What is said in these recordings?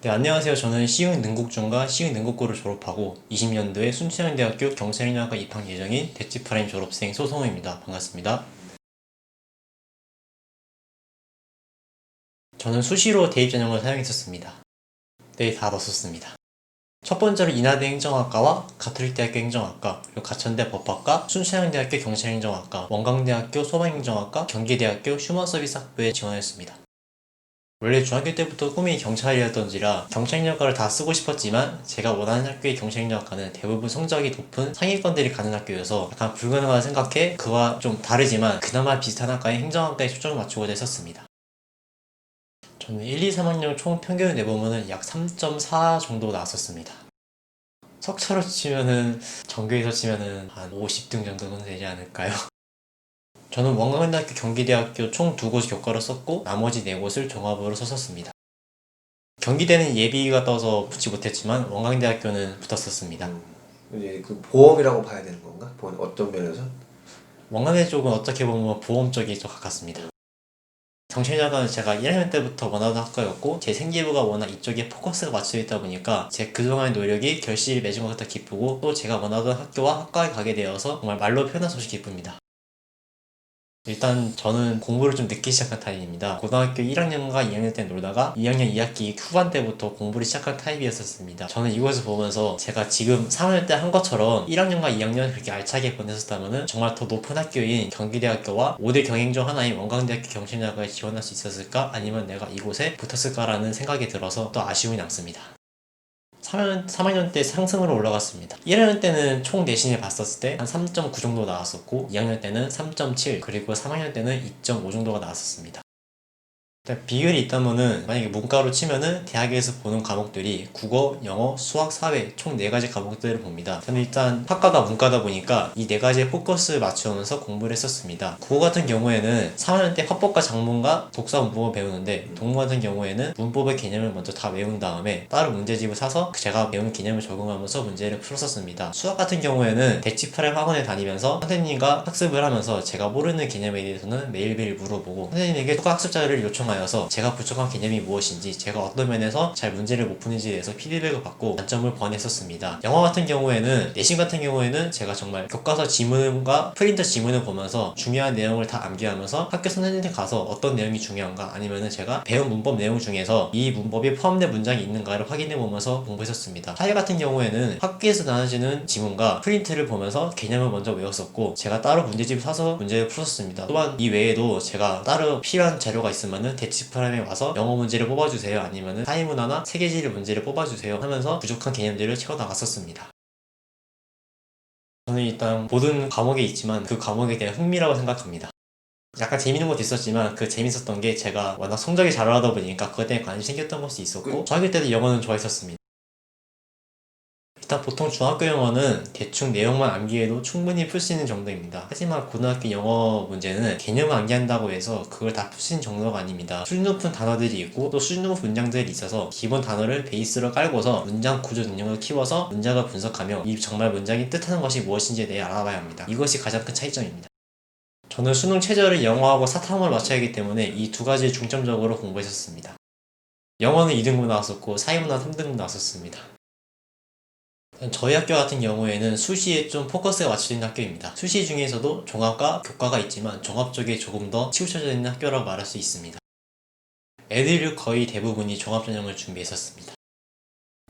네, 안녕하세요. 저는 시흥능국중과 시흥능국고를 졸업하고 20년도에 순천향대학교 경찰인학과 입학 예정인 대치프라임 졸업생 소성우입니다. 반갑습니다. 저는 수시로 대입전형을 사용했었습니다. 네, 다 넣었습니다. 첫 번째로 인하대 행정학과와 가톨릭대학교 행정학과, 그리고 가천대 법학과, 순천향대학교 경찰행정학과, 원광대학교 소방행정학과, 경기대학교 휴먼서비스학부에 지원했습니다. 원래 중학교 때부터 꿈이 경찰이었던지라 경찰학과를 다 쓰고 싶었지만 제가 원하는 학교의 경찰학과는 대부분 성적이 높은 상위권들이 가는 학교여서 약간 불가능하다 생각해 그와 좀 다르지만 그나마 비슷한 학과인 행정학과에 초점을 맞추고자 했었습니다. 저는 1, 2, 3학년 총 평균을 내보면 약 3.4 정도 나왔었습니다. 석차로 치면은 전교에서 치면은 한 50등 정도는 되지 않을까요? 저는 원광대학교 경기대학교 총 2곳 교과로 썼고 나머지 4곳을 종합으로 썼었습니다. 경기대는 예비가 떠서 붙지 못했지만 원광대학교는 붙었었습니다. 이제 그 보험이라고 봐야 되는 건가? 어떤 면에서? 원광대 쪽은 어떻게 보면 보험 쪽이 좀 가깝습니다. 정신학은 제가 1학년 때부터 원하던 학과였고 제 생기부가 워낙 이쪽에 포커스가 맞춰 있다 보니까 제 그동안의 노력이 결실을 맺은 것 같아 기쁘고 또 제가 원하던 학교와 학과에 가게 되어서 정말 말로 표현할 수 없이 기쁩니다. 일단 저는 공부를 좀 늦게 시작한 타입입니다. 고등학교 1학년과 2학년 때 놀다가 2학년 2학기 후반 때부터 공부를 시작한 타입이었습니다. 저는 이것을 보면서 제가 지금 3학년 때 한 것처럼 1학년과 2학년 그렇게 알차게 보냈었다면 정말 더 높은 학교인 경기대학교와 5대 경행 중 하나인 원광대학교 경신학과에 지원할 수 있었을까? 아니면 내가 이곳에 붙었을까라는 생각이 들어서 또 아쉬움이 남습니다. 3학년 때 상승으로 올라갔습니다. 1학년 때는 총 내신을 봤었을 때 한 3.9 정도 나왔었고 2학년 때는 3.7 그리고 3학년 때는 2.5 정도가 나왔었습니다. 일단 비율이 있다면은 만약에 문과로 치면은 대학에서 보는 과목들이 국어, 영어, 수학, 사회 총 4가지 과목들을 봅니다. 저는 일단 학과가 문과다 보니까 이 4가지에 포커스를 맞추면서 공부를 했었습니다. 국어 같은 경우에는 3학년 때 화법과 작문과 독서 문법을 배우는데 동문 같은 경우에는 문법의 개념을 먼저 다 외운 다음에 따로 문제집을 사서 제가 배운 개념을 적용하면서 문제를 풀었었습니다. 수학 같은 경우에는 대치프라임 학원에 다니면서 선생님과 학습을 하면서 제가 모르는 개념에 대해서는 매일매일 물어보고 선생님에게 추가 학습 자료를 요청하여서 제가 부족한 개념이 무엇인지 제가 어떤 면에서 잘 문제를 못 푸는지에 대해서 피드백을 받고 단점을 보완했었습니다. 영어 같은 경우에는 내신 같은 경우에는 제가 정말 교과서 지문과 프린터 지문을 보면서 중요한 내용을 다 암기하면서 학교 선생님한테 가서 어떤 내용이 중요한가 아니면은 제가 배운 문법 내용 중에서 이 문법이 포함된 문장이 있는가를 확인해 보면서 공부했었습니다. 사회 같은 경우에는 학교에서 나눠지는 지문과 프린트를 보면서 개념을 먼저 외웠었고 제가 따로 문제집을 사서 문제를 풀었습니다. 또한 이 외에도 제가 따로 필요한 자료가 있으면은 대치프라임에 와서 영어 문제를 뽑아주세요 아니면은 사회문화나 세계지리 문제를 뽑아주세요 하면서 부족한 개념들을 채워나갔었습니다. 저는 일단 모든 과목에 있지만 그 과목에 대한 흥미라고 생각합니다. 약간 재밌는 것도 있었지만 그 재밌었던 게 제가 워낙 성적이 잘 나가다 보니까 그것 때문에 관심이 생겼던 것도 있었고 중학교 때도 영어는 좋아했었습니다. 일단 보통 중학교 영어는 대충 내용만 암기해도 충분히 풀 수 있는 정도입니다. 하지만 고등학교 영어 문제는 개념을 암기한다고 해서 그걸 다 풀 수 있는 정도가 아닙니다. 수준 높은 단어들이 있고 또 수준 높은 문장들이 있어서 기본 단어를 베이스로 깔고서 문장 구조 능력을 키워서 문장을 분석하며 이 정말 문장이 뜻하는 것이 무엇인지에 대해 알아봐야 합니다. 이것이 가장 큰 차이점입니다. 저는 수능 최저를 영어하고 사탐을 맞춰야 하기 때문에 이 2가지를 중점적으로 공부했었습니다. 영어는 2등급 나왔었고 사회문화 3등급 나왔었습니다. 저희 학교 같은 경우에는 수시에 좀 포커스가 맞춰져 있는 학교입니다. 수시 중에서도 종합과 교과가 있지만 종합 쪽에 조금 더 치우쳐져 있는 학교라고 말할 수 있습니다. 애들 거의 대부분이 종합전형을 준비했었습니다.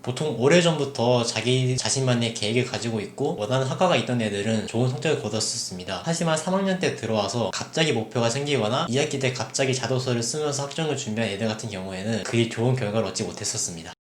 보통 오래전부터 자기 자신만의 계획을 가지고 있고 원하는 학과가 있던 애들은 좋은 성적을 거뒀었습니다. 하지만 3학년 때 들어와서 갑자기 목표가 생기거나 2학기 때 갑자기 자소서를 쓰면서 학종을 준비한 애들 같은 경우에는 그리 좋은 결과를 얻지 못했었습니다.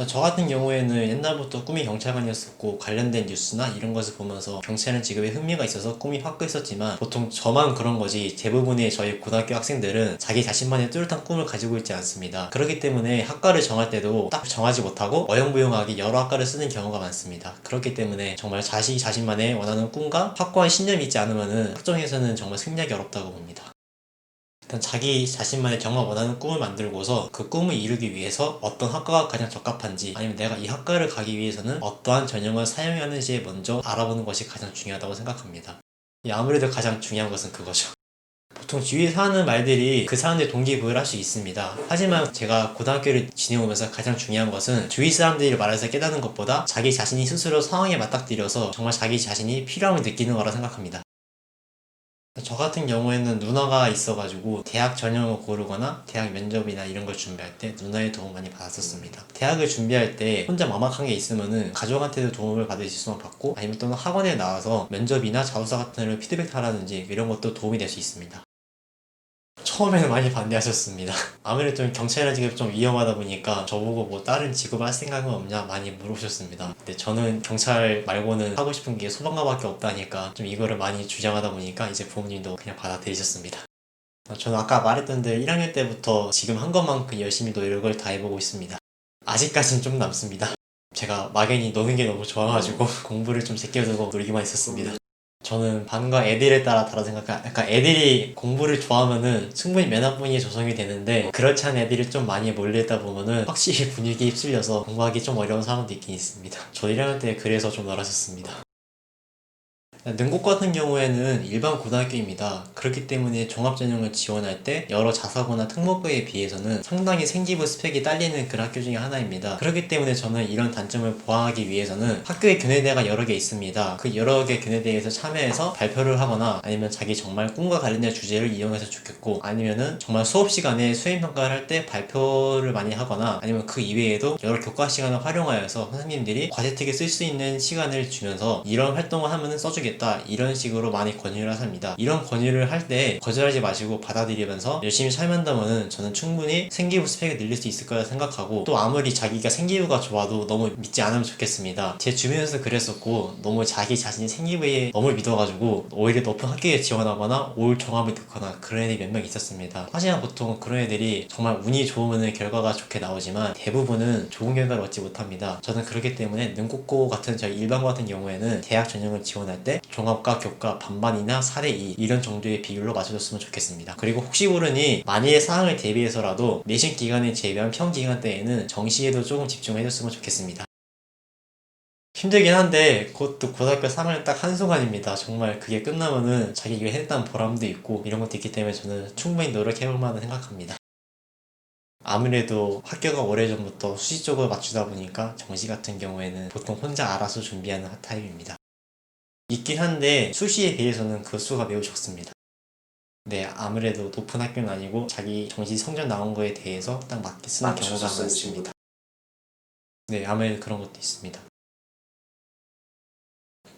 저 같은 경우에는 옛날부터 꿈이 경찰관이었었고 관련된 뉴스나 이런 것을 보면서 경찰은 직업에 흥미가 있어서 꿈이 확고했었지만 보통 저만 그런 거지 대부분의 저희 고등학교 학생들은 자기 자신만의 뚜렷한 꿈을 가지고 있지 않습니다. 그렇기 때문에 학과를 정할 때도 딱 정하지 못하고 어영부영하게 여러 학과를 쓰는 경우가 많습니다. 그렇기 때문에 정말 자신만의 원하는 꿈과 확고한 신념이 있지 않으면 학종에서는 정말 승리하기 어렵다고 봅니다. 일단 자기 자신만의 정말 원하는 꿈을 만들고서 그 꿈을 이루기 위해서 어떤 학과가 가장 적합한지 아니면 내가 이 학과를 가기 위해서는 어떠한 전형을 사용해야 하는지 먼저 알아보는 것이 가장 중요하다고 생각합니다. 아무래도 가장 중요한 것은 그거죠. 보통 주위에서 하는 말들이 그 사람들의 동기부여를 할 수 있습니다. 하지만 제가 고등학교를 지내오면서 가장 중요한 것은 주위 사람들이 말해서 깨닫는 것보다 자기 자신이 스스로 상황에 맞닥뜨려서 정말 자기 자신이 필요함을 느끼는 거라 생각합니다. 저 같은 경우에는 누나가 있어가지고 대학 전형을 고르거나 대학 면접이나 이런 걸 준비할 때 누나의 도움 많이 받았었습니다. 대학을 준비할 때 혼자 막막한 게 있으면은 가족한테도 도움을 받을 수만 받고, 아니면 또는 학원에 나와서 면접이나 자소서 같은 걸 피드백 하라든지 이런 것도 도움이 될 수 있습니다. 처음에는 많이 반대하셨습니다. 아무래도 좀 경찰직이 좀 위험하다 보니까 저보고 뭐 다른 직업 할 생각은 없냐 많이 물으셨습니다. 근데 저는 경찰 말고는 하고 싶은 게 소방관밖에 없다니까 좀 이거를 많이 주장하다 보니까 이제 부모님도 그냥 받아들이셨습니다. 저는 아까 말했던 대로 1학년 때부터 지금 한 것만큼 열심히 노력을 다 해보고 있습니다. 아직까지는 좀 남습니다. 제가 막연히 노는 게 너무 좋아가지고 공부를 좀 제껴두고 놀기만 했었습니다. 저는 반과 애들에 따라 다르다 생각해요. 약간 애들이 공부를 좋아하면은 충분히 매너분이 조성이 되는데, 그렇지 않은 애들이 좀 많이 몰려있다 보면은 확실히 분위기에 휩쓸려서 공부하기 좀 어려운 상황도 있긴 있습니다. 저 1학년 때 그래서 좀 놀았었습니다. 능곡 같은 경우에는 일반 고등학교입니다. 그렇기 때문에 종합전형을 지원할 때 여러 자사고나 특목고에 비해서는 상당히 생기부 스펙이 딸리는 그런 학교 중에 하나입니다. 그렇기 때문에 저는 이런 단점을 보완하기 위해서는 학교에 교내대가 여러 개 있습니다. 그 여러 개 교내대에서 참여해서 발표를 하거나, 아니면 자기 정말 꿈과 관련된 주제를 이용해서 좋겠고, 아니면은 정말 수업 시간에 수행평가를 할 때 발표를 많이 하거나, 아니면 그 이외에도 여러 교과 시간을 활용하여서 선생님들이 과제특에 쓸 수 있는 시간을 주면서 이런 활동을 하면은 써주겠다, 이런 식으로 많이 권유를 합니다. 이런 권유를 할 때 거절하지 마시고 받아들이면서 열심히 살만다면은 저는 충분히 생기부 스펙을 늘릴 수 있을 거라 생각하고, 또 아무리 자기가 생기부가 좋아도 너무 믿지 않으면 좋겠습니다. 제 주변에서 그랬었고, 너무 자기 자신이 생기부에 너무 믿어가지고 오히려 높은 학교에 지원하거나 올 종합을 듣거나 그런 애들이 몇 명 있었습니다. 하지만 보통 그런 애들이 정말 운이 좋으면 결과가 좋게 나오지만 대부분은 좋은 결과를 얻지 못합니다. 저는 그렇기 때문에 능곡고 같은 저희 일반고 같은 경우에는 대학 전형을 지원할 때 종합과 교과 반반이나 4대2 이런 정도의 비율로 맞춰줬으면 좋겠습니다. 그리고 혹시 모르니 만일의 상황을 대비해서라도 내신 기간에 제외한 평기간 때에는 정시에도 조금 집중해줬으면 좋겠습니다. 힘들긴 한데 그것도 고등학교 3학년 딱 한순간입니다. 정말 그게 끝나면은 자기 이거 했다는 보람도 있고 이런 것도 있기 때문에 저는 충분히 노력해볼 만하다 생각합니다. 아무래도 학교가 오래전부터 수시 쪽을 맞추다 보니까 정시 같은 경우에는 보통 혼자 알아서 준비하는 타입입니다. 있긴 한데 수시에 비해서는 그 수가 매우 적습니다. 네, 아무래도 높은 학교는 아니고 자기 정시 성적 나온 거에 대해서 딱 맞게 쓰는 경우가 많습니다. 네, 아무래도 그런 것도 있습니다.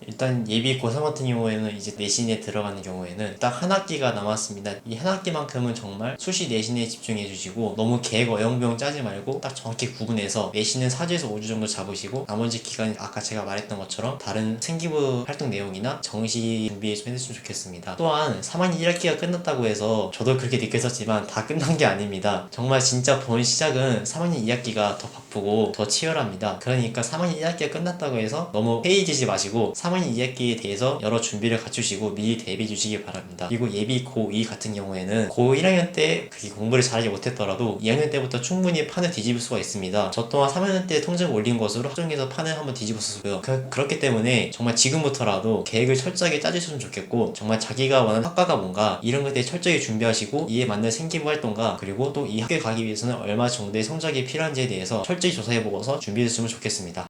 일단 예비 고3 같은 경우에는 이제 내신에 들어가는 경우에는 딱 한 학기가 남았습니다. 이 한 학기만큼은 정말 수시 내신에 집중해 주시고, 너무 계획 어영부영 짜지 말고 딱 정확히 구분해서 내신은 4주에서 5주 정도 잡으시고, 나머지 기간은 아까 제가 말했던 것처럼 다른 생기부 활동 내용이나 정시 준비에 좀 해주시면 좋겠습니다. 또한 3학년 1학기가 끝났다고 해서 저도 그렇게 느꼈었지만 다 끝난 게 아닙니다. 정말 진짜 본 시작은 3학년 2학기가 더 바쁘고 더 치열합니다. 그러니까 3학년 1학기가 끝났다고 해서 너무 회의지지 마시고 3학년 2학기에 대해서 여러 준비를 갖추시고 미리 대비해 주시기 바랍니다. 그리고 예비 고2 같은 경우에는 고 1학년 때 그게 공부를 잘하지 못했더라도 2학년 때부터 충분히 판을 뒤집을 수가 있습니다. 저 또한 3학년 때 통증을 올린 것으로 확정해서 판을 한번 뒤집었었고요. 그렇기 때문에 정말 지금부터라도 계획을 철저하게 짜주셨으면 좋겠고, 정말 자기가 원하는 학과가 뭔가 이런 것에 철저히 준비하시고 이에 맞는 생기부 활동과, 그리고 또 이 학교에 가기 위해서는 얼마 정도의 성적이 필요한지에 대해서 철저히 조사해보고서 준비해주시면 좋겠습니다.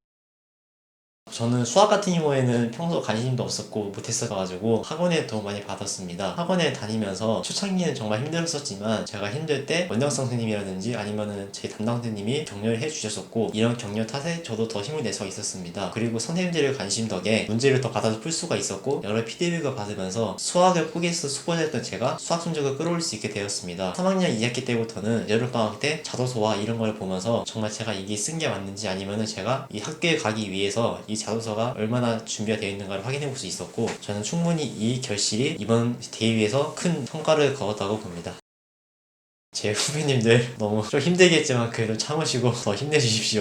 저는 수학 같은 경우에는 평소 관심도 없었고 못했어가지고 학원에 도움 많이 받았습니다. 학원에 다니면서 초창기는 정말 힘들었었지만 제가 힘들 때 원장 선생님이라든지 아니면은 제 담당 선생님이 격려를 해주셨었고, 이런 격려 탓에 저도 더 힘을 낼 수가 있었습니다. 그리고 선생님들의 관심 덕에 문제를 더 받아서 풀 수가 있었고, 여러 피드백을 받으면서 수학을 포기해서 수고했던 제가 수학 성적을 끌어올릴 수 있게 되었습니다. 3학년 2학기 때부터는 여름방학 때 자소서와 이런 걸 보면서 정말 제가 이게 쓴 게 맞는지, 아니면은 제가 이 학교에 가기 위해서 이 자소서가 얼마나 준비가 되어 있는가를 확인해 볼 수 있었고, 저는 충분히 이 결실이 이번 대회에서 큰 성과를 거뒀다고 봅니다. 제 후배님들 너무 좀 힘들겠지만 그래도 참으시고 더 힘내주십시오.